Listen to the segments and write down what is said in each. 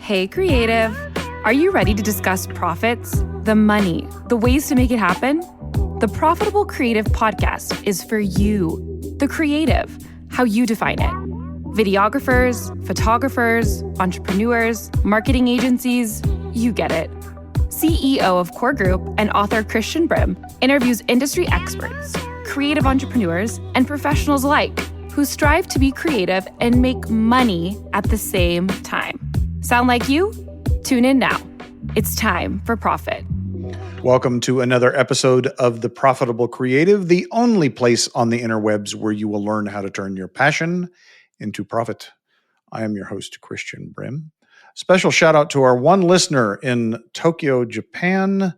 Hey, creative. Are you ready to discuss profits, the money, the ways to make it happen? The Profitable Creative Podcast is for you, the creative, how you define it. Videographers, photographers, entrepreneurs, marketing agencies, you get it. CEO of Core Group and author Christian Brim interviews industry experts, creative entrepreneurs, and professionals alike who strive to be creative and make money at the same time. Sound like you? Tune in now. It's time for profit. Welcome to another episode of The Profitable Creative, the only place on the interwebs where you will learn how to turn your passion into profit. I am your host, Christian Brim. Special shout out to our one listener in Tokyo, Japan,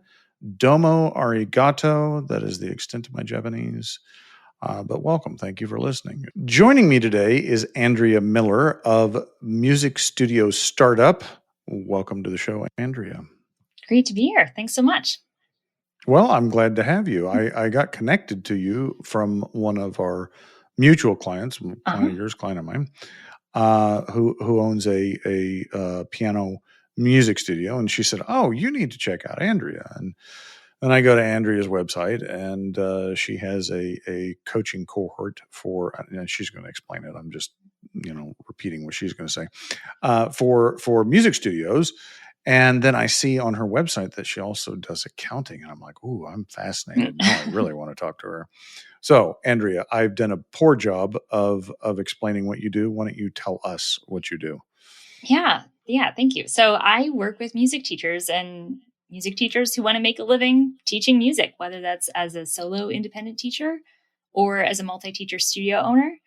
Domo arigato. That is the extent of my Japanese. But welcome. Thank you for listening. Joining me today is Andrea Miller of Music Studio Startup. Welcome to the show, Andrea. Great to be here. Thanks so much. Well, I'm glad to have you. I got connected to you from one of our mutual clients, client of yours, client of mine, who owns a piano music studio. And she said, "Oh, you need to check out Andrea." And I go to Andrea's website, and she has a coaching cohort for, and she's going to explain it. I'm just, repeating what she's going to say, for music studios. And then I see on her website that she also does accounting. And I'm like, ooh, I'm fascinated. Now I really want to talk to her. So, Andrea, I've done a poor job of explaining what you do. Why don't you tell us what you do? Yeah, thank you. So I work with music teachers and music teachers who want to make a living teaching music, whether that's as a solo independent teacher or as a multi-teacher studio owner.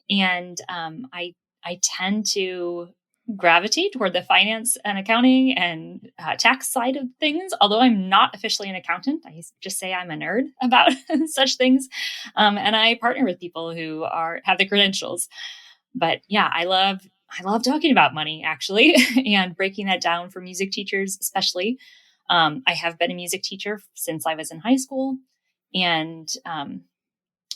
And I tend to gravitate toward the finance and accounting and tax side of things. Although I'm not officially an accountant, I just say I'm a nerd about such things. And I partner with people who have the credentials. But yeah, I love talking about money, actually, and breaking that down for music teachers, especially. I have been a music teacher since I was in high school. And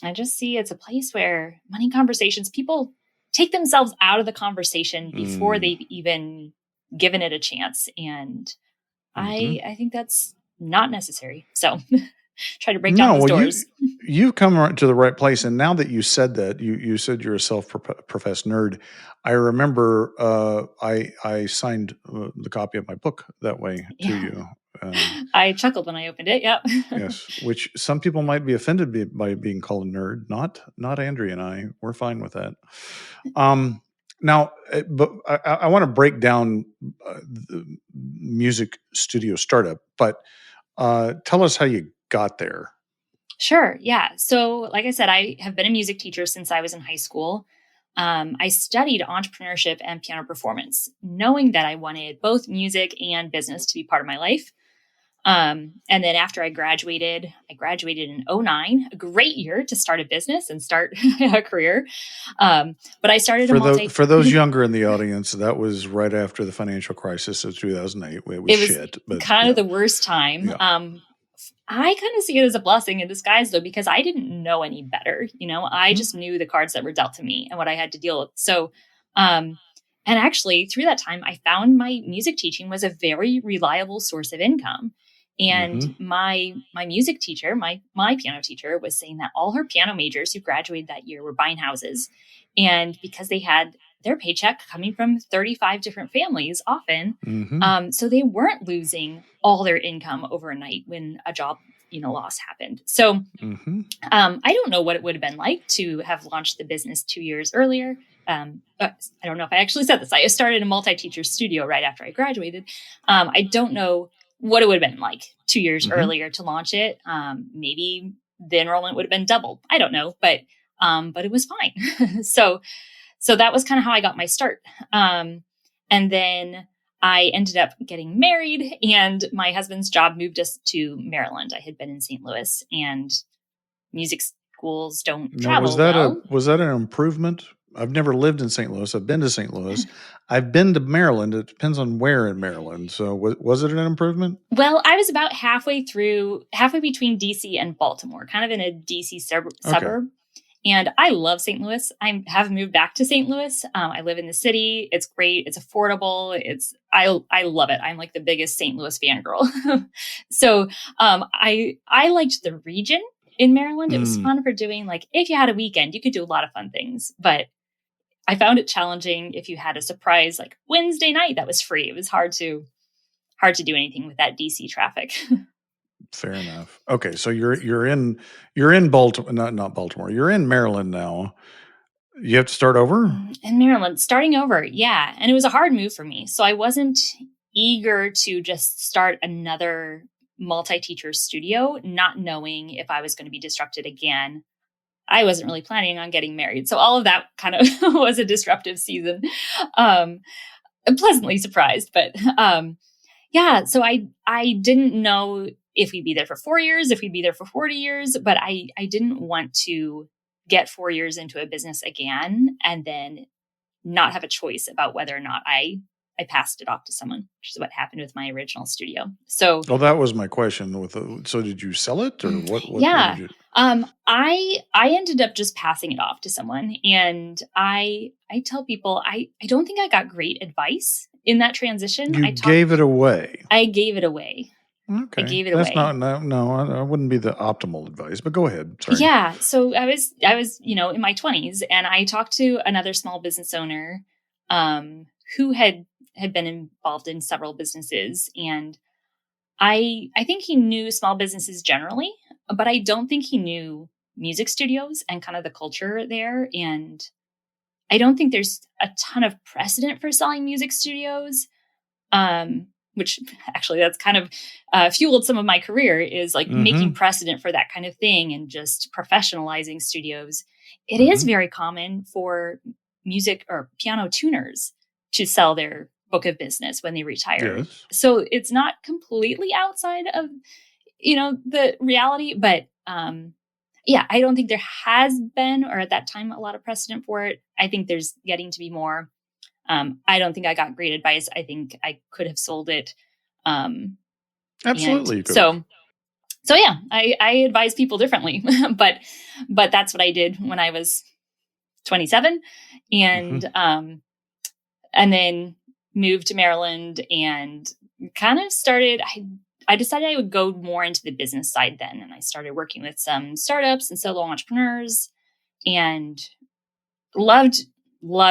I just see it's a place where money conversations, people take themselves out of the conversation before they've even given it a chance. And I think that's not necessary. So try to break down those doors. You've come to the right place. And now that you said that, you said you're a self-professed nerd. I remember I signed the copy of my book that way to you. I chuckled when I opened it. Yep. Yes, which some people might be offended by being called a nerd. Not Andrea and I. We're fine with that. Now, but I want to break down the Music Studio Startup. But tell us how you got there. Sure. Yeah. So, like I said, I have been a music teacher since I was in high school. I studied entrepreneurship and piano performance, knowing that I wanted both music and business to be part of my life. And then after I graduated in 2009, a great year to start a business and start a career. But I started for those younger in the audience, that was right after the financial crisis of 2008. It was shit, but kind of the worst time. Yeah. I kind of see it as a blessing in disguise, though, because I didn't know any better. I just knew the cards that were dealt to me and what I had to deal with. So, and actually through that time, I found my music teaching was a very reliable source of income. And my music teacher, my piano teacher, was saying that all her piano majors who graduated that year were buying houses. And because they had their paycheck coming from 35 different families often, so they weren't losing all their income overnight when a job loss happened. So I don't know what it would have been like to have launched the business 2 years earlier. I don't know if I actually said this. I started a multi-teacher studio right after I graduated. I don't know what it would have been like 2 years earlier to launch it. Maybe the enrollment would have been doubled. I don't know, but it was fine. So that was kind of how I got my start. And then I ended up getting married, and my husband's job moved us to Maryland. I had been in St. Louis, and music schools don't travel well. Was that an improvement? I've never lived in St. Louis. I've been to St. Louis. I've been to Maryland. It depends on where in Maryland. So was it an improvement? Well, I was about halfway between DC and Baltimore, kind of in a DC suburb. And I love St. Louis. I have moved back to St. Louis. I live in the city. It's great. It's affordable. I love it. I'm like the biggest St. Louis fangirl. So I liked the region in Maryland. It was fun for doing, like, if you had a weekend, you could do a lot of fun things. But I found it challenging if you had a surprise like Wednesday night that was free. It was hard to do anything with that DC traffic. Fair enough. Okay, so you're in Baltimore, not Baltimore. You're in Maryland now. You have to start over? In Maryland, starting over, yeah. And it was a hard move for me. So I wasn't eager to just start another multi-teacher studio, not knowing if I was going to be disrupted again. I wasn't really planning on getting married. So all of that kind of was a disruptive season. I'm pleasantly surprised, but yeah. So I didn't know if we'd be there for 4 years, if we'd be there for 40 years, but I didn't want to get 4 years into a business again and then not have a choice about whether or not I passed it off to someone, which is what happened with my original studio. So, well, that was my question. So did you sell it or what? Yeah. Did you... I ended up just passing it off to someone, and I tell people I don't think I got great advice in that transition. You gave it away. I gave it away. Okay. I gave it away. I wouldn't be the optimal advice, but go ahead. Sorry. Yeah. So I was, in my 20s, and I talked to another small business owner, who had been involved in several businesses. And I think he knew small businesses generally, but I don't think he knew music studios and kind of the culture there. And I don't think there's a ton of precedent for selling music studios. Which actually that's kind of fueled some of my career, is like making precedent for that kind of thing and just professionalizing studios. It is very common for music or piano tuners to sell their book of business when they retire. Yes. So it's not completely outside of, the reality, but yeah, I don't think there has been, or at that time, a lot of precedent for it. I think there's getting to be more. I don't think I got great advice. I think I could have sold it. Absolutely. So yeah, I advise people differently, but that's what I did when I was 27, and then moved to Maryland and kind of started. I decided I would go more into the business side then, and I started working with some startups and solo entrepreneurs, and loved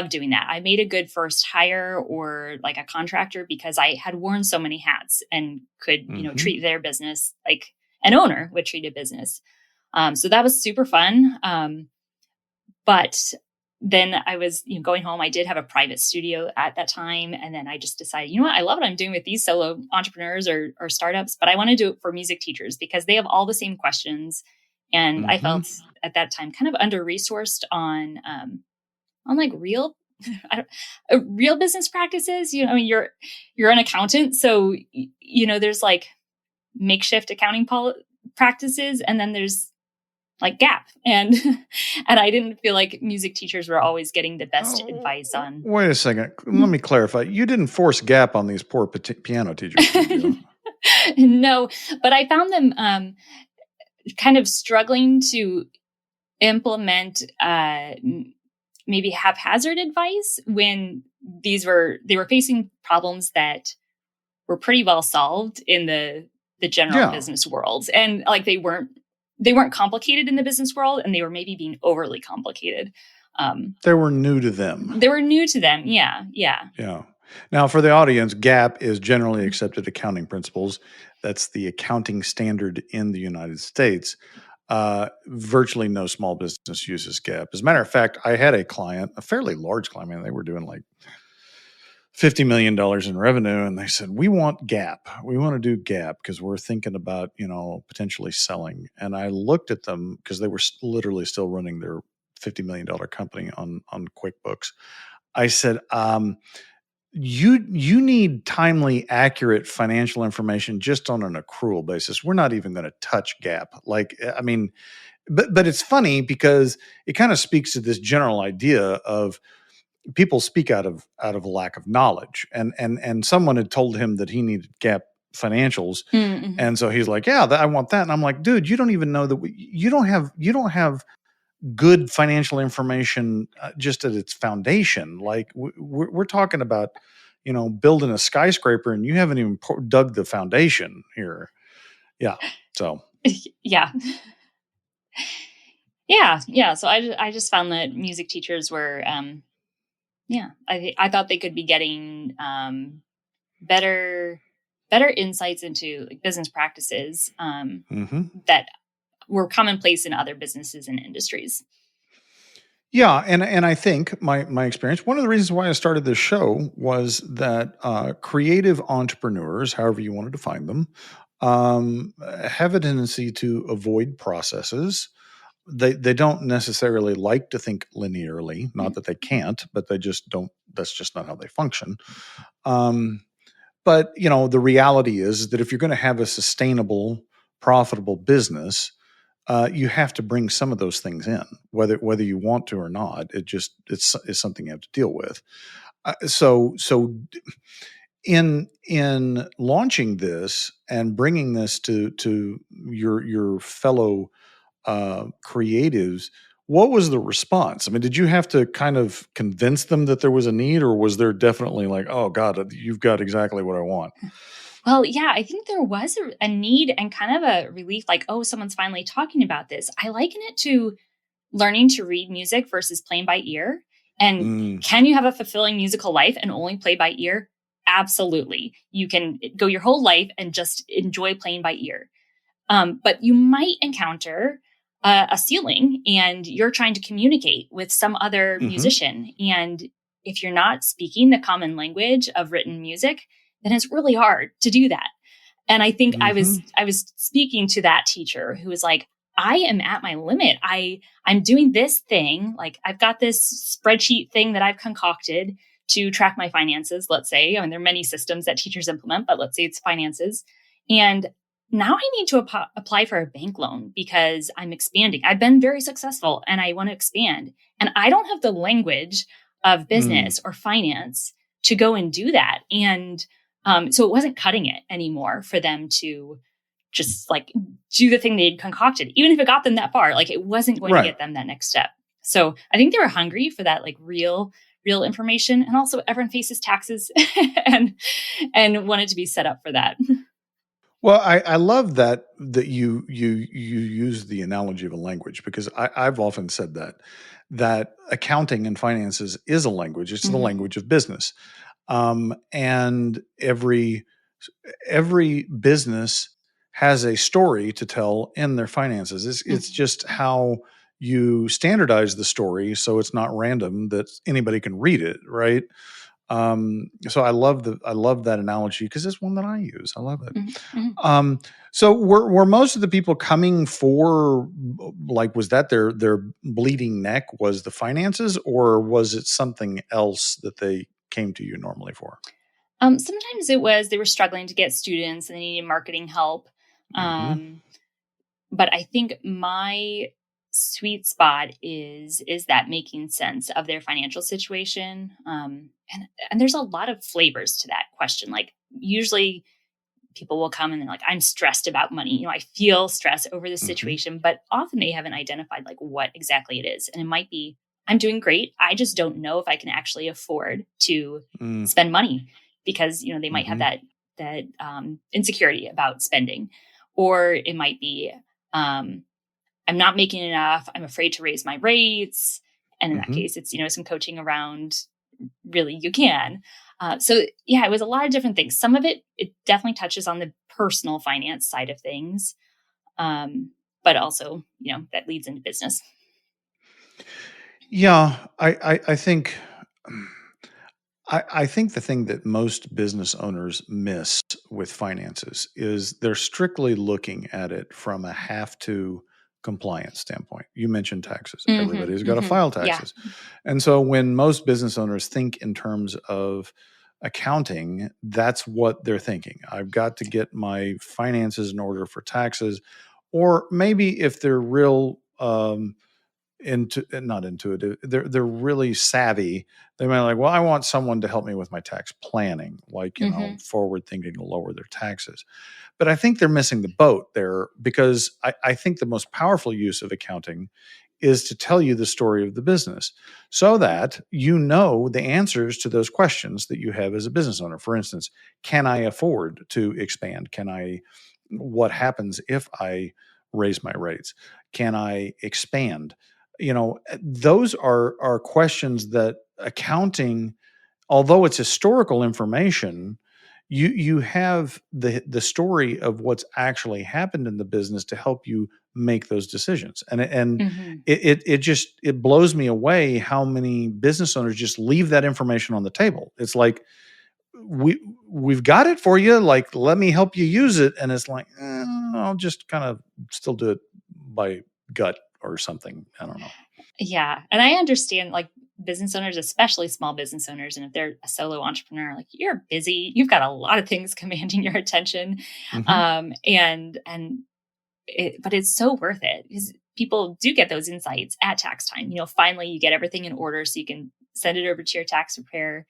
doing that. I made a good first hire or like a contractor because I had worn so many hats and could, treat their business like an owner would treat a business. So that was super fun. But then I was going home. I did have a private studio at that time. And then I just decided, I love what I'm doing with these solo entrepreneurs or startups, but I want to do it for music teachers because they have all the same questions. And I felt at that time kind of under-resourced on like real business practices. You're an accountant, so there's like makeshift accounting practices, and then there's like GAAP, and I didn't feel like music teachers were always getting the best advice on. Wait a second, let me clarify. You didn't force GAAP on these poor piano teachers, did you? No, but I found them kind of struggling to implement maybe haphazard advice when they were facing problems that were pretty well solved in the general business world. And like they weren't complicated in the business world, and they were maybe being overly complicated. They were new to them. Yeah. Now, for the audience, GAAP is generally accepted accounting principles. That's the accounting standard in the United States. Virtually no small business uses GAAP. As a matter of fact, I had a client, a fairly large client, they were doing like $50 million in revenue. And they said, we want GAAP. We want to do GAAP because we're thinking about, potentially selling. And I looked at them because they were literally still running their $50 million company on QuickBooks. I said, you need timely, accurate financial information just on an accrual basis. We're not even going to touch GAAP. But it's funny because it kind of speaks to this general idea of people speak out of a lack of knowledge. And someone had told him that he needed GAAP financials. And so he's like, yeah, I want that. And I'm like, dude, you don't even know that you don't have good financial information just at its foundation. Like we're talking about, building a skyscraper, and you haven't even dug the foundation here. Yeah. So. Yeah. Yeah. So I just found that music teachers were, I thought they could be getting better insights into like business practices that were commonplace in other businesses and industries. Yeah, and I think my experience, one of the reasons why I started this show was that creative entrepreneurs, however you want to define them, have a tendency to avoid processes. They don't necessarily like to think linearly. Not that they can't, but they just don't. That's just not how they function. But the reality is that if you're going to have a sustainable, profitable business, you have to bring some of those things in, whether you want to or not. It's something you have to deal with. So in launching this and bringing this to your fellow creatives, what was the response? I mean, did you have to kind of convince them that there was a need, or was there definitely like, oh God, you've got exactly what I want? Well, yeah, I think there was a need and kind of a relief, like, oh, someone's finally talking about this. I liken it to learning to read music versus playing by ear. And can you have a fulfilling musical life and only play by ear? Absolutely. You can go your whole life and just enjoy playing by ear. But you might encounter a ceiling, and you're trying to communicate with some other musician. And if you're not speaking the common language of written music, then it's really hard to do that. And I think I was speaking to that teacher who was like, I am at my limit. I'm doing this thing. Like, I've got this spreadsheet thing that I've concocted to track my finances, let's say. I mean, there are many systems that teachers implement, but let's say it's finances. And now I need to apply for a bank loan because I'm expanding. I've been very successful and I want to expand. And I don't have the language of business or finance to go and do that. And so it wasn't cutting it anymore for them to just like do the thing they'd concocted. Even if it got them that far, like it wasn't going to get them that next step. So I think they were hungry for that like real information. And also everyone faces taxes and wanted to be set up for that. Well, I love that you use the analogy of a language, because I've often said that accounting and finances is a language. It's the language of business. And every business has a story to tell in their finances. It's just how you standardize the story so it's not random, that anybody can read it, right? So I love that analogy because it's one that I use. I love it. So were most of the people coming for, like, was that their bleeding neck was the finances, or was it something else that they came to you normally for? Sometimes it was they were struggling to get students and they needed marketing help. But I think my sweet spot is that making sense of their financial situation. And there's a lot of flavors to that question. Like, usually people will come and they're like, I'm stressed about money. I feel stress over the situation, but often they haven't identified like what exactly it is. And it might be, I'm doing great. I just don't know if I can actually afford to spend money, because, they might have that insecurity about spending. Or it might be, I'm not making enough. I'm afraid to raise my rates. And in that case, it's, some coaching around really you can. So yeah, it was a lot of different things. Some of it definitely touches on the personal finance side of things. But also, that leads into business. Yeah, I think I think the thing that most business owners miss with finances is they're strictly looking at it from a have to compliance standpoint. You mentioned taxes. Everybody's got to file taxes. Yeah. And so when most business owners think in terms of accounting, that's what they're thinking. I've got to get my finances in order for taxes. Or maybe if they're real not intuitive, they're really savvy, they might like, well, I want someone to help me with my tax planning, like, forward thinking to lower their taxes. But I think they're missing the boat there, because I think the most powerful use of accounting is to tell you the story of the business so that you know the answers to those questions that you have as a business owner. For instance, can I afford to expand? What happens if I raise my rates? Can I expand? Those are questions that accounting, although it's historical information, you have the story of what's actually happened in the business to help you make those decisions. And it blows me away how many business owners just leave that information on the table. It's like, we've got it for you, like, let me help you use it. And it's like, I'll just kind of still do it by gut or something. I don't know. Yeah. And I understand, like, business owners, especially small business owners, and if they're a solo entrepreneur, like, you're busy, you've got a lot of things commanding your attention. But it's so worth it, because people do get those insights at tax time. Finally you get everything in order so you can send it over to your tax preparer.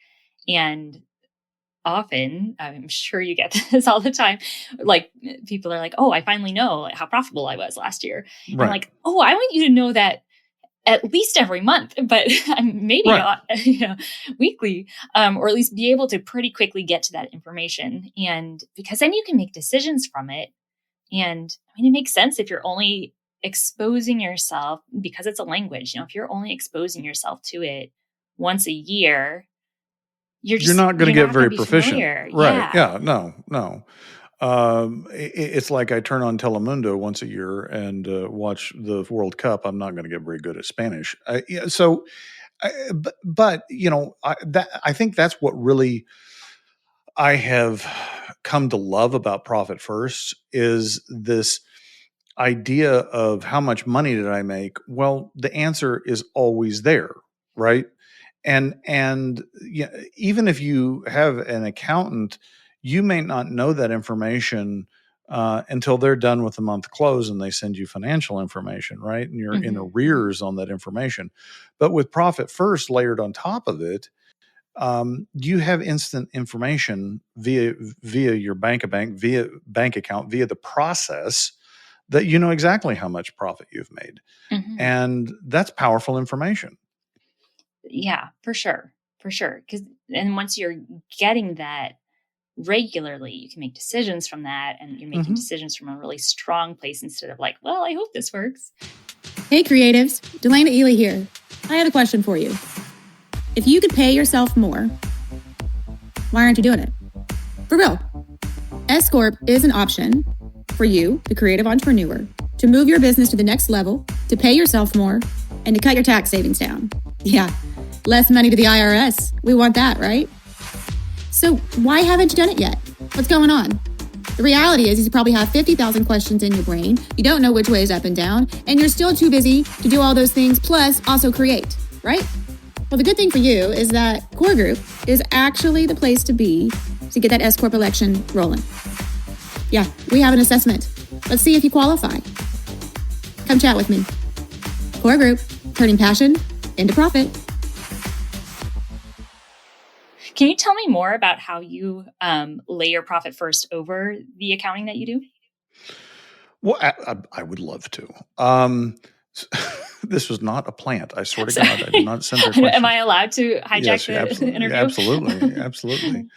And often, I'm sure you get this all the time, like, people are like, oh, I finally know how profitable I was last year. Right. And I'm like, oh, I want you to know that at least every month, but maybe not, weekly, or at least be able to pretty quickly get to that information. And because then you can make decisions from it. And it makes sense if you're only exposing yourself, because it's a language, if you're only exposing yourself to it once a year, you're not going to get very proficient. Familiar. Right. Yeah. No. It's like I turn on Telemundo once a year and watch the World Cup. I'm not going to get very good at Spanish. I think that's what really I have come to love about Profit First, is this idea of how much money did I make? Well, the answer is always there, right? And even if you have an accountant, you may not know that information until they're done with the month close and they send you financial information, right? And you're in arrears on that information. But with Profit First layered on top of it, you have instant information via your bank account, via the process, that you know exactly how much profit you've made. And that's powerful information. Yeah, for sure. And once you're getting that regularly, you can make decisions from that, and you're making decisions from a really strong place instead of like, well, I hope this works. Hey creatives, Delana Ely here. I have a question for you. If you could pay yourself more, why aren't you doing it? For real. S Corp is an option for you, the creative entrepreneur, to move your business to the next level, to pay yourself more, and to cut your tax savings down. Yeah, less money to the IRS. We want that, right? So why haven't you done it yet? What's going on? The reality is you probably have 50,000 questions in your brain. You don't know which way is up and down, and you're still too busy to do all those things, plus also create, right? Well, the good thing for you is that Core Group is actually the place to be to get that S Corp election rolling. Yeah, we have an assessment. Let's see if you qualify. Come chat with me. Core Group, turning passion into profit. Can you tell me more about how you layer Profit First over the accounting that you do? Well, I would love to. This was not a plant. I swear to God, I did not send her questions. Am I allowed to hijack the interview? Absolutely.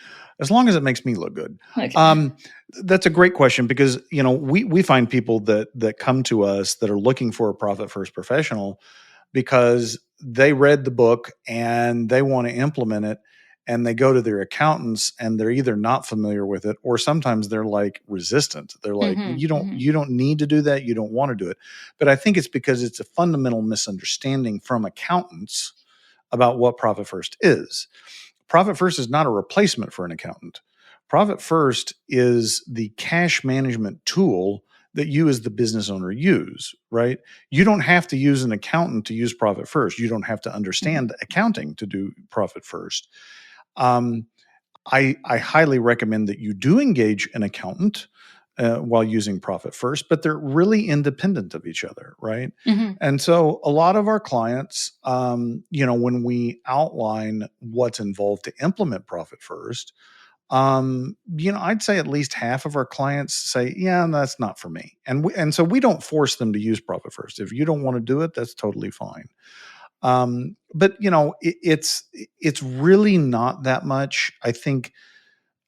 As long as it makes me look good. Okay. That's a great question, because we find people that come to us that are looking for a Profit First professional because they read the book and they want to implement it, and they go to their accountants and they're either not familiar with it, or sometimes they're like resistant. They're like, you don't need to do that. You don't want to do it. But I think it's because it's a fundamental misunderstanding from accountants about what Profit First is. Profit First is not a replacement for an accountant. Profit First is the cash management tool that you as the business owner use, right? You don't have to use an accountant to use Profit First. You don't have to understand accounting to do Profit First. I highly recommend that you do engage an accountant while using Profit First, but they're really independent of each other, right? And so a lot of our clients, when we outline what's involved to implement Profit First, I'd say at least half of our clients say, yeah, that's not for me. And so we don't force them to use Profit First. If you don't want to do it, that's totally fine. But it's really not that much. I think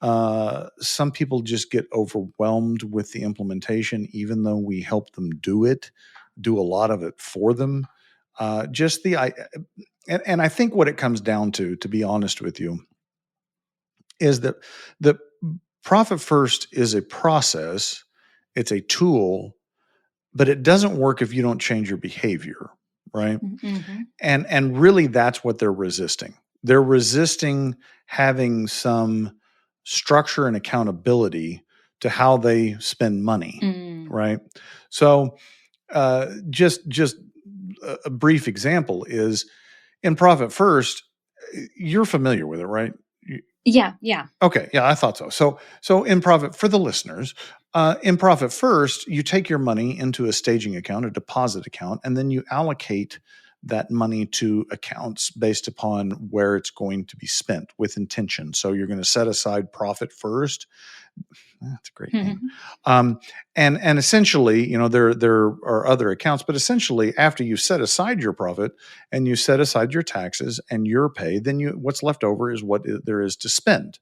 some people just get overwhelmed with the implementation, even though we help them do a lot of it for them. And I think what it comes down to be honest with you, is that the Profit First is a process, it's a tool, but it doesn't work if you don't change your behavior, right? Mm-hmm. And really that's what they're resisting. They're resisting having some structure and accountability to how they spend money, right? So just a brief example is in Profit First, you're familiar with it, right? Yeah. Okay. Yeah, I thought so. So in Profit, for the listeners, in Profit First, you take your money into a staging account, a deposit account, and then you allocate that money to accounts based upon where it's going to be spent with intention. So you're going to set aside Profit First. That's a great name. And essentially, there are other accounts, but essentially, after you set aside your profit and you set aside your taxes and your pay, then what's left over is what there is to spend.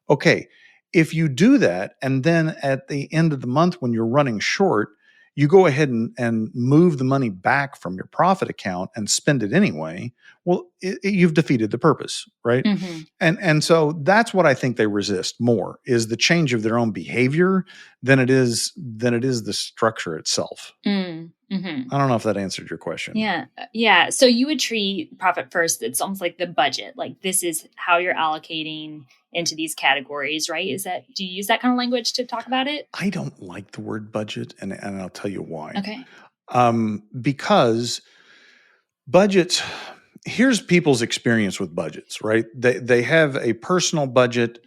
Okay, if you do that, and then at the end of the month when you're running short, you go ahead and move the money back from your profit account and spend it anyway, well, you've defeated the purpose, right? Mm-hmm. And so that's what I think they resist more, is the change of their own behavior than it is the structure itself. Mm-hmm. I don't know if that answered your question. Yeah. So you would treat Profit First, it's almost like the budget. Like, this is how you're allocating into these categories, right? Do you use that kind of language to talk about it? I don't like the word budget, and I'll tell you why. Okay. Because budgets, here's people's experience with budgets, right? They have a personal budget,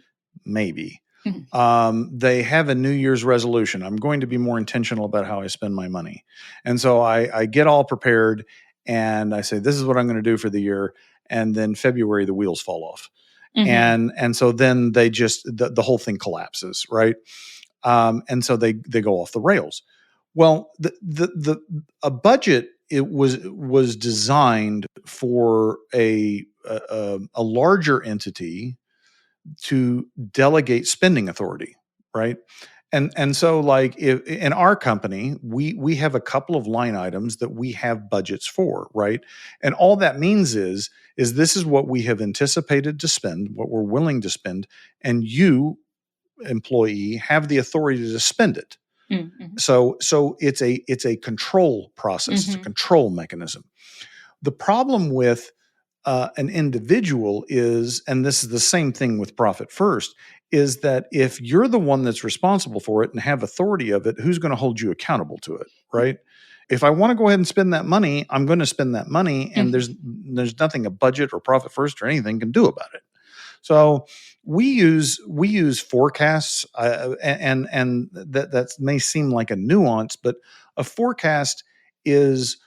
maybe. Mm-hmm. They have a New Year's resolution. I'm going to be more intentional about how I spend my money. And so I get all prepared and I say, this is what I'm going to do for the year. And then February, the wheels fall off. Mm-hmm. And so then they just, the whole thing collapses, right? And so they go off the rails. Well, a budget, it was designed for a larger entity to delegate spending authority, right? And so, like, if in our company, we have a couple of line items that we have budgets for, right? And all that means is this is what we have anticipated to spend, what we're willing to spend, and you, employee, have the authority to spend it. Mm-hmm. So it's a control process, Mm-hmm. it's a control mechanism. The problem with an individual is, and this is the same thing with Profit First, is that if you're the one that's responsible for it and have authority of it, who's going to hold you accountable to it, right? If I want to go ahead and spend that money, I'm going to spend that money, and there's nothing a budget or Profit First or anything can do about it. So we use forecasts, and that may seem like a nuance, but a forecast is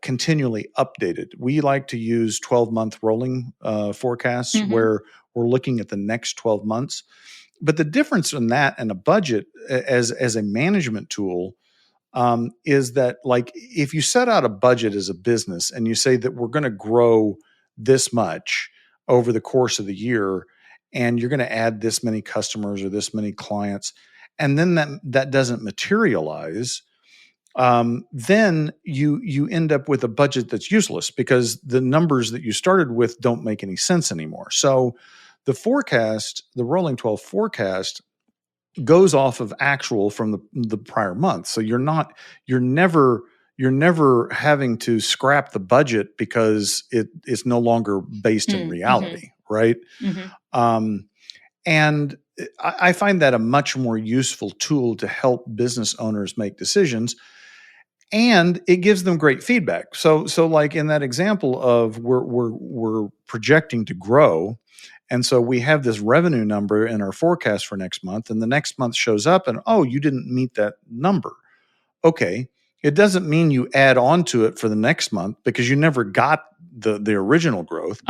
continually updated. We like to use 12-month rolling forecasts where we're looking at the next 12 months. But the difference in that and a budget as a management tool is that, like, if you set out a budget as a business and you say that we're going to grow this much over the course of the year, and you're going to add this many customers or this many clients, and then that doesn't materialize, then you end up with a budget that's useless because the numbers that you started with don't make any sense anymore. So the forecast, the rolling 12 forecast, goes off of actual from the prior month. So you're never having to scrap the budget because it's no longer based in reality, right? And I find that a much more useful tool to help business owners make decisions, and it gives them great feedback. So like in that example of we're projecting to grow, and so we have this revenue number in our forecast for next month, and the next month shows up and, oh, you didn't meet that number. Okay. It doesn't mean you add on to it for the next month because you never got the original growth.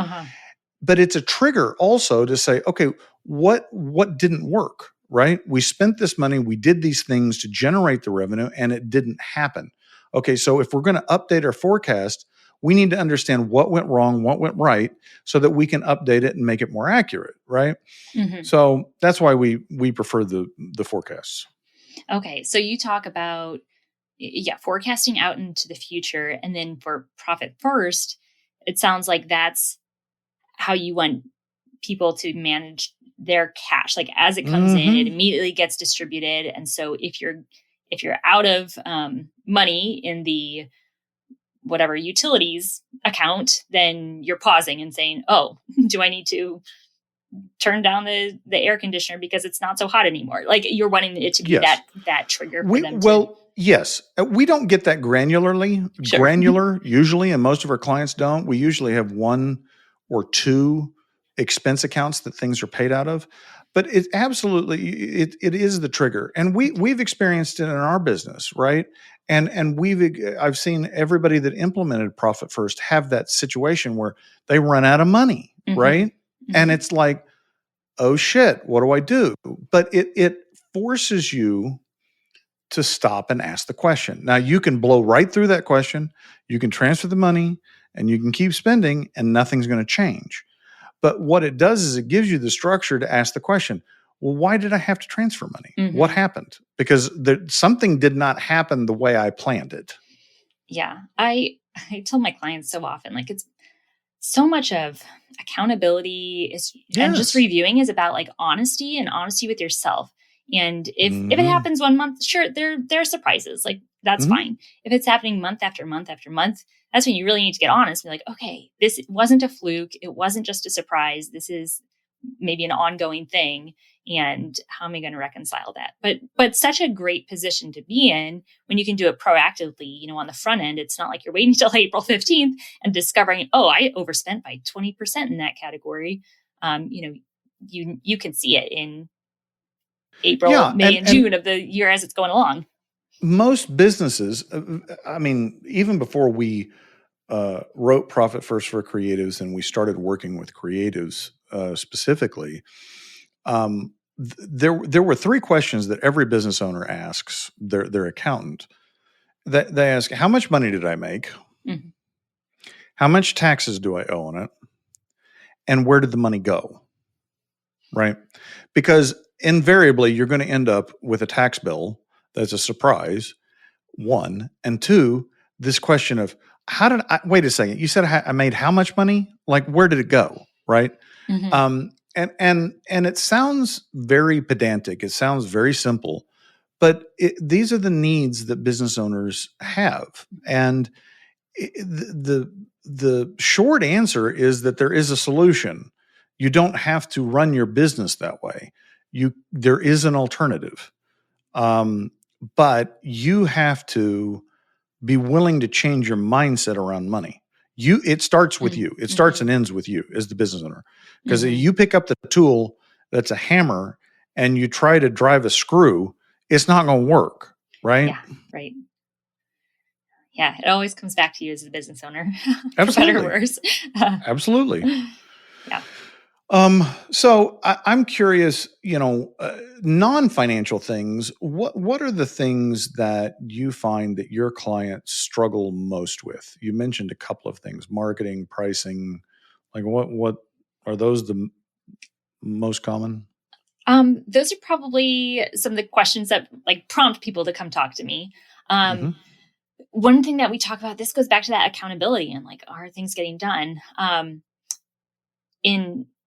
but it's a trigger also to say, okay, what didn't work, right? We spent this money, we did these things to generate the revenue, and it didn't happen. Okay, so if we're going to update our forecast, we need to understand what went wrong, what went right, so that we can update it and make it more accurate, right? Mm-hmm. So that's why we prefer the forecasts. Okay, so you talk about forecasting out into the future, and then for profit first, it sounds like that's how you want people to manage their cash. Like as it comes in, it immediately gets distributed. And so if you're out of money in the whatever utilities account, then you're pausing and saying, "Oh, do I need to turn down the air conditioner because it's not so hot anymore?" Like you're wanting it to be that trigger for them. Yes, we don't get that granular usually, and most of our clients don't. We usually have one or two expense accounts that things are paid out of, but it absolutely it is the trigger, and we've experienced it in our business, right? And I've seen everybody that implemented Profit First have that situation where they run out of money, right? Mm-hmm. And it's like, oh shit, what do I do? But it forces you to stop and ask the question. Now you can blow right through that question, you can transfer the money, and you can keep spending and nothing's going to change. But what it does is it gives you the structure to ask the question, well, why did I have to transfer money? Mm-hmm. What happened? Because something did not happen the way I planned it. Yeah. I tell my clients so often, like it's so much of accountability and just reviewing is about like honesty with yourself. And if it happens 1 month, sure, there are surprises. Like that's fine. If it's happening month after month after month, that's when you really need to get honest. Be like, okay, this wasn't a fluke. It wasn't just a surprise. This is maybe an ongoing thing. And how am I going to reconcile that? But such a great position to be in when you can do it proactively, on the front end. It's not like you're waiting till April 15th and discovering, oh, I overspent by 20% in that category. You can see it in April, May, and June of the year as it's going along. Most businesses, even before we wrote Profit First for creatives and we started working with creatives specifically, there were three questions that every business owner asks their accountant. That they ask, how much money did I make? Mm-hmm. How much taxes do I owe on it? And where did the money go? Right? Because invariably, you're going to end up with a tax bill that's a surprise, one. And two, this question of, wait a second, you said I made how much money? Like, where did it go? Right? Mm-hmm. And it sounds very pedantic. It sounds very simple, but these are the needs that business owners have. And the short answer is that there is a solution. You don't have to run your business that way. There is an alternative, but you have to be willing to change your mindset around money. It starts with you. It starts and ends with you as the business owner. Because you pick up the tool that's a hammer and you try to drive a screw, it's not going to work, right? Yeah, right. Yeah, it always comes back to you as a business owner. Absolutely. For better or worse. Absolutely. Yeah. So I'm curious, non-financial things, what are the things that you find that your clients struggle most with? You mentioned a couple of things, marketing, pricing, like what are those the most common? Those are probably some of the questions that like prompt people to come talk to me. One thing that we talk about, this goes back to that accountability and like, are things getting done?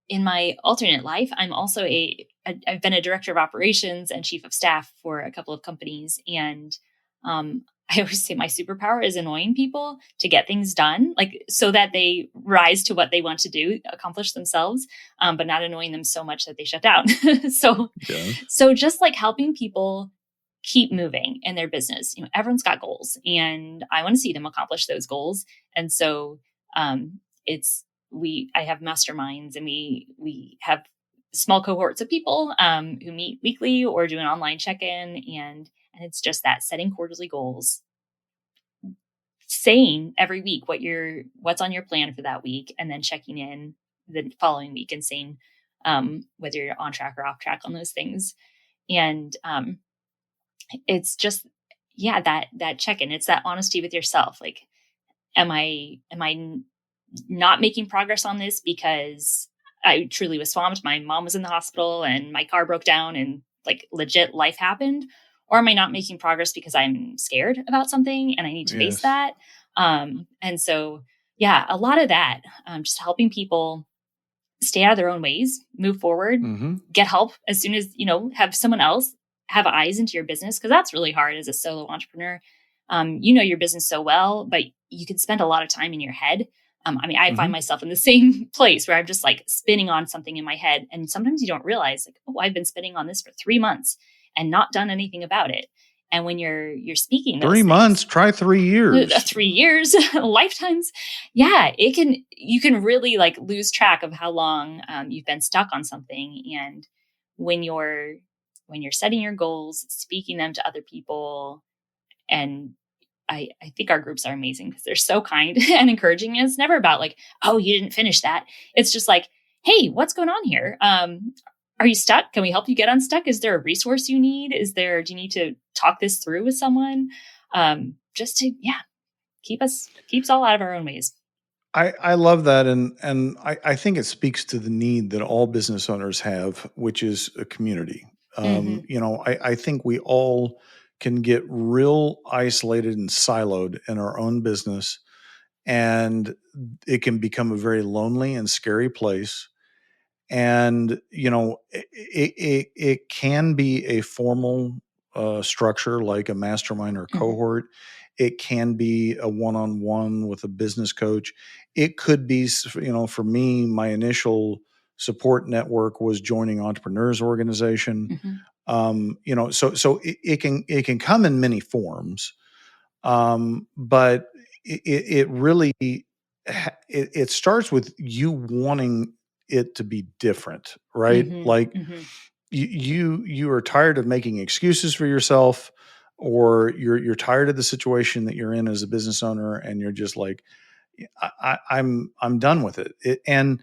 In my alternate life, I'm also I've been a director of operations and chief of staff for a couple of companies. And I always say my superpower is annoying people to get things done, like so that they rise to what they want to do, accomplish themselves, but not annoying them so much that they shut down. So just like helping people keep moving in their business. Everyone's got goals and I want to see them accomplish those goals. And so I have masterminds and we have small cohorts of people who meet weekly or do an online check-in. And it's just that setting quarterly goals, saying every week what's on your plan for that week, and then checking in the following week and seeing whether you're on track or off track on those things. And it's just, that check-in. It's that honesty with yourself. Like, am I not making progress on this because I truly was swamped? My mom was in the hospital and my car broke down and like legit life happened. Or am I not making progress because I'm scared about something and I need to face that? And so, a lot of that, just helping people stay out of their own ways, move forward, get help as soon as, have someone else have eyes into your business. Cause that's really hard as a solo entrepreneur. Your business so well, but you can spend a lot of time in your head. I find myself in the same place where I'm just like spinning on something in my head. And sometimes you don't realize like, oh, I've been spinning on this for 3 months and not done anything about it. And when you're speaking those 3 months, try 3 years. 3 years, lifetimes. Yeah, you can really like lose track of how long you've been stuck on something. And when you're setting your goals, speaking them to other people, and I think our groups are amazing because they're so kind and encouraging. And it's never about like, oh, you didn't finish that. It's just like, hey, what's going on here? Are you stuck? Can we help you get unstuck? Is there a resource you need? Do you need to talk this through with someone? Just to, keeps all out of our own ways. I love that. And I think it speaks to the need that all business owners have, which is a community. I think we all can get real isolated and siloed in our own business, and it can become a very lonely and scary place. And, it can be a formal structure like a mastermind or cohort. It can be a one-on-one with a business coach. It could be, for me, my initial support network was joining Entrepreneurs Organization. So it can come in many forms. But it really, it starts with you wanting it to be different, right? You are tired of making excuses for yourself, or you're tired of the situation that you're in as a business owner, and you're just like, I'm done with it. And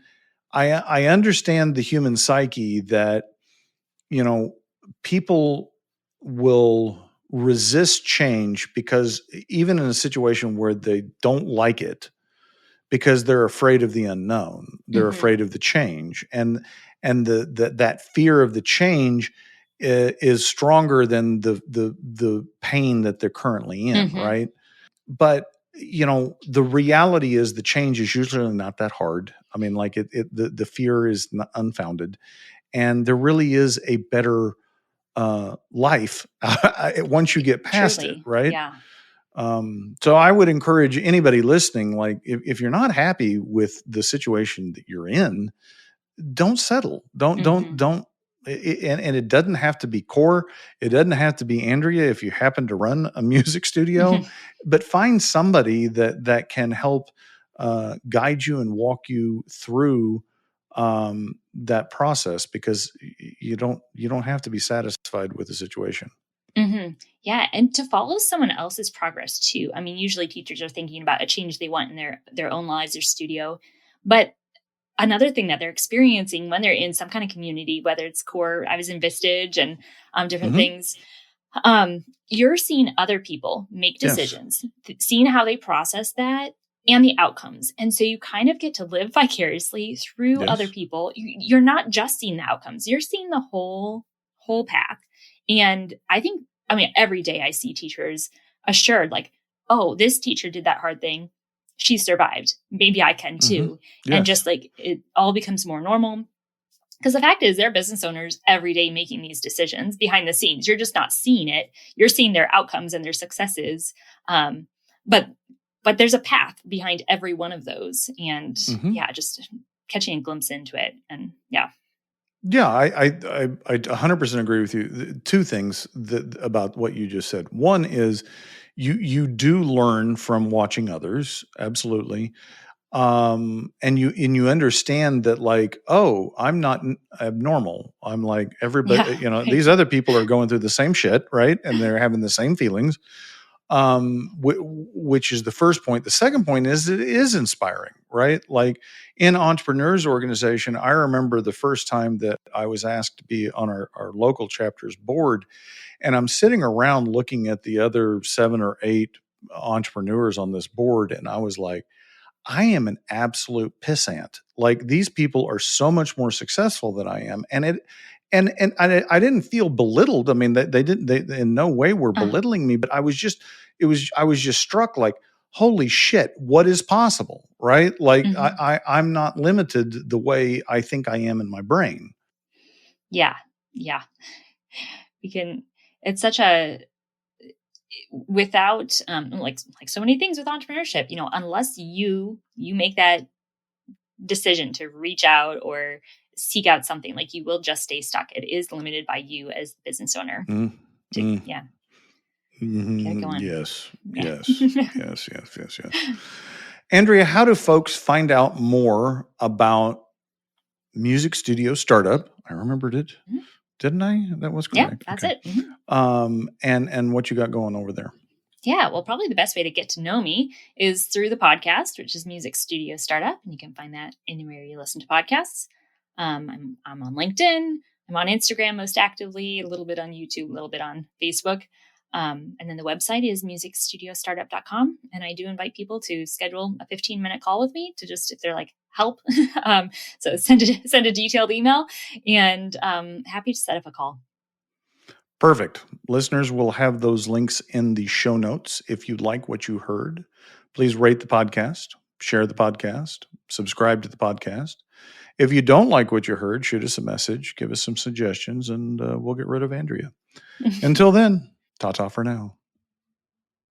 I understand the human psyche that, people will resist change because even in a situation where they don't like it, because they're afraid of the unknown, they're afraid of the change, and that fear of the change is stronger than the pain that they're currently in, right? But the reality is the change is usually not that hard. I mean, like the fear is unfounded, and there really is a better life once you get past it, right? Yeah. So I would encourage anybody listening, like if you're not happy with the situation that you're in, don't settle. Don't. And it doesn't have to be core. It doesn't have to be Andrea if you happen to run a music studio, but find somebody that can help guide you and walk you through that process, because you don't have to be satisfied with the situation. Yeah. And to follow someone else's progress too. I mean, usually teachers are thinking about a change they want in their own lives, their studio. But another thing that they're experiencing when they're in some kind of community, whether it's core, I was in Vistage and different things, you're seeing other people make decisions, seeing how they process that and the outcomes. And so you kind of get to live vicariously through other people. You're not just seeing the outcomes, you're seeing the whole path. And I mean, every day I see teachers assured like, oh, this teacher did that hard thing. She survived. Maybe I can too. And just like it all becomes more normal. Because the fact is, they're business owners every day making these decisions behind the scenes. You're just not seeing it. You're seeing their outcomes and their successes. But there's a path behind every one of those. And just catching a glimpse into it. And Yeah, I 100% agree with you. Two things about what you just said. One is you do learn from watching others, absolutely, and you understand that, like, oh, I'm not abnormal. I'm like everybody. These other people are going through the same shit, right? And they're having the same feelings. which is the first point. The second point is it is inspiring, right? Like in Entrepreneurs Organization, I remember the first time that I was asked to be on our local chapter's board, and I'm sitting around looking at the other 7 or 8 entrepreneurs on this board, and I was like, I am an absolute pissant. Like these people are so much more successful than I am, and I didn't feel belittled. I mean, they in no way were belittling me, but I was just struck like, holy shit, what is possible, right? Like I'm not limited the way I think I am in my brain. Yeah. It's such a, without like so many things with entrepreneurship, unless you make that decision to reach out or seek out something, like you will just stay stuck. It is limited by you as the business owner. Get going. Yes. Andrea, how do folks find out more about Music Studio Startup? I remembered it. Didn't I? That was correct. Yeah, that's it. And what you got going over there? Yeah, well, probably the best way to get to know me is through the podcast, which is Music Studio Startup. And you can find that anywhere you listen to podcasts. I'm on LinkedIn. I'm on Instagram most actively, a little bit on YouTube, a little bit on Facebook. And then the website is musicstudiostartup.com. And I do invite people to schedule a 15-minute call with me to just, if they're like, help. So send a detailed email, and happy to set up a call. Perfect. Listeners will have those links in the show notes. If you like what you heard, please rate the podcast, share the podcast, subscribe to the podcast. If you don't like what you heard, shoot us a message, give us some suggestions, and we'll get rid of Andrea. Until then, ta-ta for now.